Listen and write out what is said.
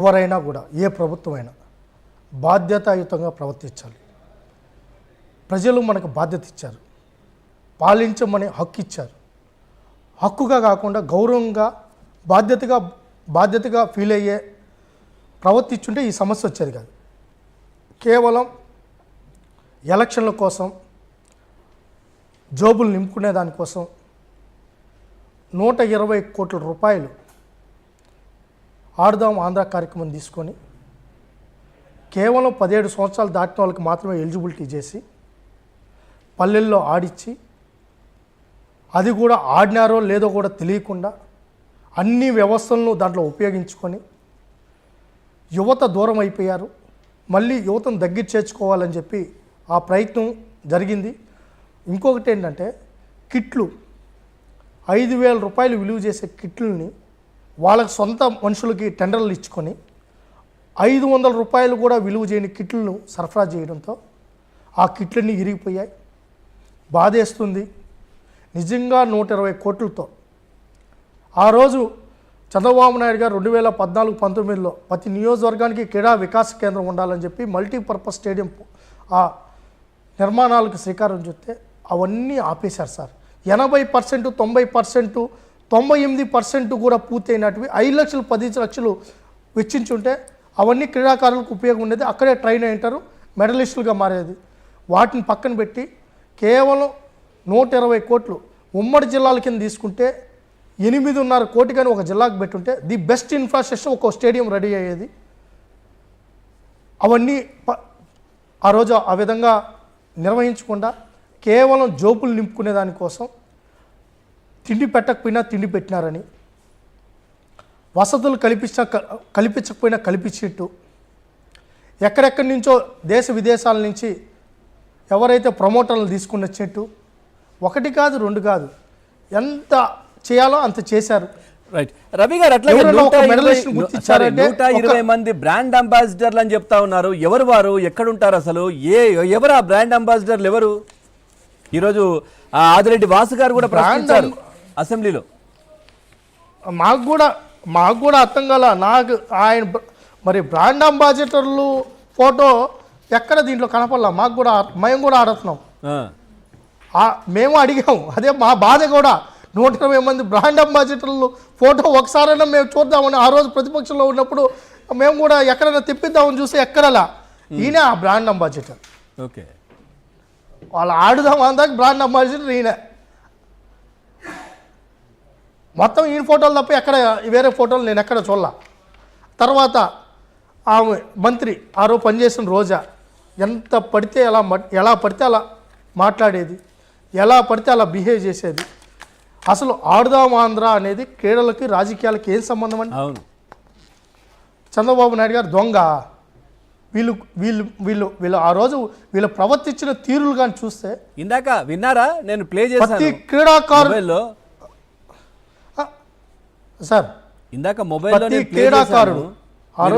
ఎవరైనా కూడా ఏ ప్రభుత్వమైనా బాధ్యతాయుతంగా ప్రవర్తించాలి. ప్రజలు మనకు బాధ్యత ఇచ్చారు, పాలించమని హక్కు ఇచ్చారు. హక్కుగా కాకుండా గౌరవంగా బాధ్యతగా ఫీల్ అయ్యే ప్రవర్తించుంటే ఈ సమస్య వచ్చేది కాదు. కేవలం ఎలక్షన్ల కోసం, జోబులు నింపుకునే దానికోసం 120 కోట్ల రూపాయలు ఆడుదాం ఆంధ్ర కార్యక్రమం తీసుకొని కేవలం 17 సంవత్సరాలు దాటిన వాళ్ళకి మాత్రమే ఎలిజిబిలిటీ చేసి పల్లెల్లో ఆడిచ్చి, అది కూడా ఆడినారో లేదో కూడా తెలియకుండా అన్ని వ్యవస్థలను దాంట్లో ఉపయోగించుకొని యువత దూరం అయిపోయారు. మళ్ళీ యువతను దగ్గర చేర్చుకోవాలని చెప్పి ఆ ప్రయత్నం జరిగింది. ఇంకొకటి ఏంటంటే కిట్లు 5,000 రూపాయలు విలువ చేసే కిట్లని వాళ్ళకి సొంత మనుషులకి టెండర్లు ఇచ్చుకొని 500 రూపాయలు కూడా విలువ చేయని కిట్లను సరఫరా చేయడంతో ఆ కిట్లన్నీ ఇరిగిపోయాయి. బాధేస్తుంది. నిజంగా 120 కోట్లతో ఆ రోజు చంద్రబాబు నాయుడు గారు 2014-19లో ప్రతి నియోజకవర్గానికి క్రీడా వికాస కేంద్రం ఉండాలని చెప్పి మల్టీపర్పస్ స్టేడియం ఆ నిర్మాణాలకు శ్రీకారం చుడితే అవన్నీ ఆపేశారు సార్. 80%, 90%, 98% కూడా పూర్తయినటివి 5 లక్షలు 10 లక్షలు వెచ్చించుంటే అవన్నీ క్రీడాకారులకు ఉపయోగం ఉండేది. అక్కడే ట్రైన్ అయ్యింటారు, మెడలిస్టులుగా మారేది. వాటిని పక్కన పెట్టి కేవలం 120 కోట్లు ఉమ్మడి జిల్లాల కింద తీసుకుంటే 8.5 కోటి కానీ ఒక జిల్లాకు పెట్టుంటే ది బెస్ట్ ఇన్ఫ్రాస్ట్రక్చర్ ఒక స్టేడియం రెడీ అయ్యేది. అవన్నీ ఆ రోజు ఆ విధంగా నిర్వహించకుండా కేవలం జోపులు నింపుకునే దానికోసం తిండి పెట్టకపోయినా తిండి పెట్టినారని, వసతులు కల్పించకపోయినా కల్పించినట్టు, ఎక్కడెక్కడి నుంచో దేశ విదేశాల నుంచి ఎవరైతే ప్రమోటర్లు తీసుకుని వచ్చినట్టు, 1 కాదు 2 కాదు, ఎంత చేయాలో అంత చేశారు. రైట్ రవి గారు, అట్లాగే 120 మంది బ్రాండ్ అంబాసిడర్లు అని చెప్తా ఉన్నారు. ఎవరు వారు, ఎక్కడుంటారు అసలు, ఎవరు ఆ బ్రాండ్ అంబాసిడర్లు ఎవరు? ఈరోజు ఆదిరెడ్డి వాసు గారు కూడా ప్రశ్నించారు అసెంబ్లీలో. మాకు కూడా అర్థం కాల. నాకు ఆయన మరి బ్రాండ్ అంబాసిడర్లు ఫోటో ఎక్కడ దీంట్లో కనపడలా. మేము కూడా అడుగుతున్నాం, మేము అడిగాము. అదే మా బాధ కూడా. 120 మంది బ్రాండ్ అంబాసిడర్లు ఫోటో ఒకసారైనా మేము చూద్దామని ఆ రోజు ప్రతిపక్షంలో ఉన్నప్పుడు మేము కూడా ఎక్కడైనా తెప్పిద్దామని చూస్తే ఎక్కడలా. ఈయన ఆ బ్రాండ్ అంబాసిడర్. ఓకే, వాళ్ళు ఆడుదాం అందాక బ్రాండ్ అంబాసిడర్ ఈయన. మొత్తం ఈయన ఫోటోలు తప్ప ఎక్కడ వేరే ఫోటోలు నేను ఎక్కడ చూడలా. తర్వాత ఆమె మంత్రి ఆ రోజు పనిచేసిన రోజా ఎంత పడితే ఎలా పడితే అలా మాట్లాడేది, ఎలా పడితే అలా బిహేవ్ చేసేది. అసలు ఆడుదాం ఆంధ్ర అనేది క్రీడలకి రాజకీయాలకి ఏం సంబంధం అండి? అవును, చంద్రబాబు నాయుడు గారు దొంగ. వీళ్ళు ఆ రోజు వీళ్ళు ప్రవర్తించిన తీరులు కానీ చూస్తే, ఇందాక విన్నారా, నేను ప్లే చేశాను ప్రతి క్రీడాకారులో సార్, ఇందాక మొబైల్లో క్రీడాకారుడు